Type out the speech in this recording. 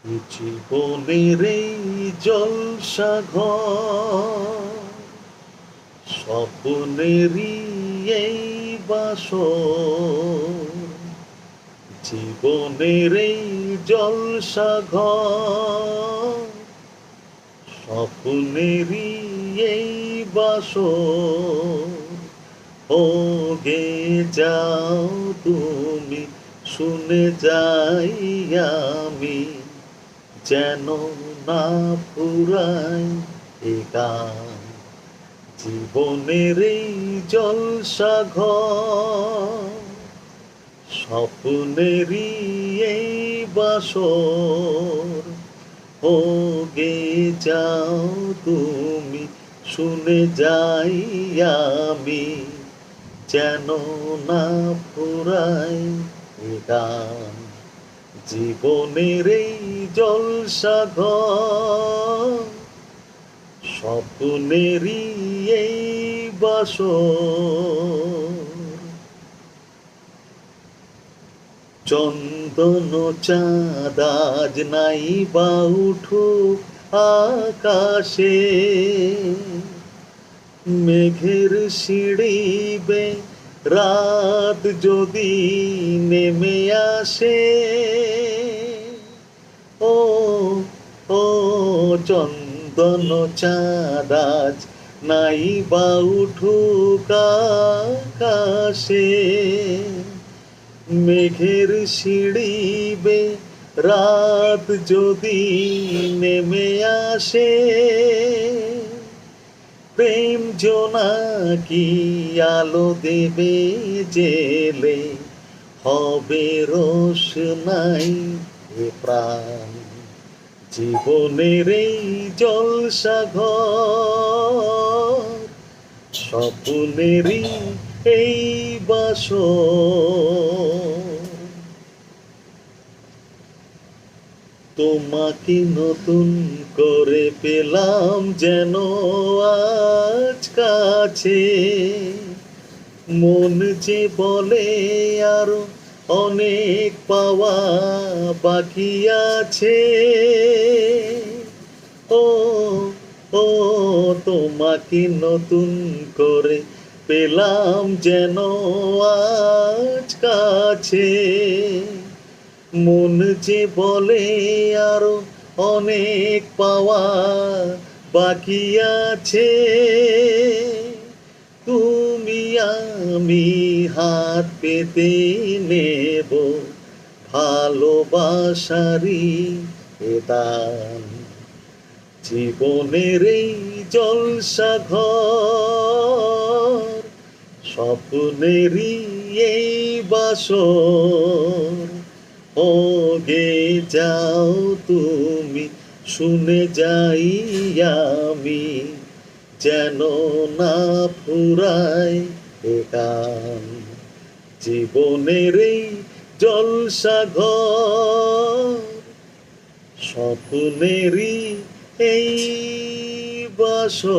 জীবনের এই জলসাঘর, স্বপ্নেরই এই বাসর। জীবনের এই জলসাঘর, স্বপ্নেরই এই বাসর। ও গে যাও তুমি, শুনে যাই আমি, যেন না ফুরায় এ গান। জীবনের এই জলসাঘর, স্বপ্নেরই এই বাসর। ও গে যাও তুমি, শুনে যাই আমি, যেন না ফুরায় এ গান। জীবনের এই জলসাঘর, স্বপ্নেরই এই বাসর। চন্দন চাঁদ আজ নাই বা উঠুক আকাশে, মেঘের সিঁড়ি বেয়ে রাত যদি নেমে আসে। ও ও চন্দন চাঁদ আজ নাই বা উঠুক আকাশে, মেঘের সিঁড়ি বেয়ে রাত যদি নেমে আসে। প্রেম জোনাকি আলো দেবে জেলে, হবে রোশনাই এ প্রাণ। জীবনের এই জলসাঘর, স্বপ্নেরই এই বাসর। তোমাকে নতুন করে পেলাম যেন আজ কাছে, মন যে বলে আরো অনেক পাওয়া বাকি আছে। ও ও তোমাকে নতুন করে পেলাম যেন আজ কাছে, মন যে বলে আরো অনেক পাওয়া বাকি আছে। তুমি আমি হাত পেতে নেব ভালোবাসারই এ দান। জীবনের এই জলসাঘর, স্বপ্নেরই এই বাসর। ও গে যাও তুমি, শুনে যাই আমি, যেন না ফুরায় এ গান। জীবনের এই জলসাঘর, স্বপ্নেরই এই বাসর।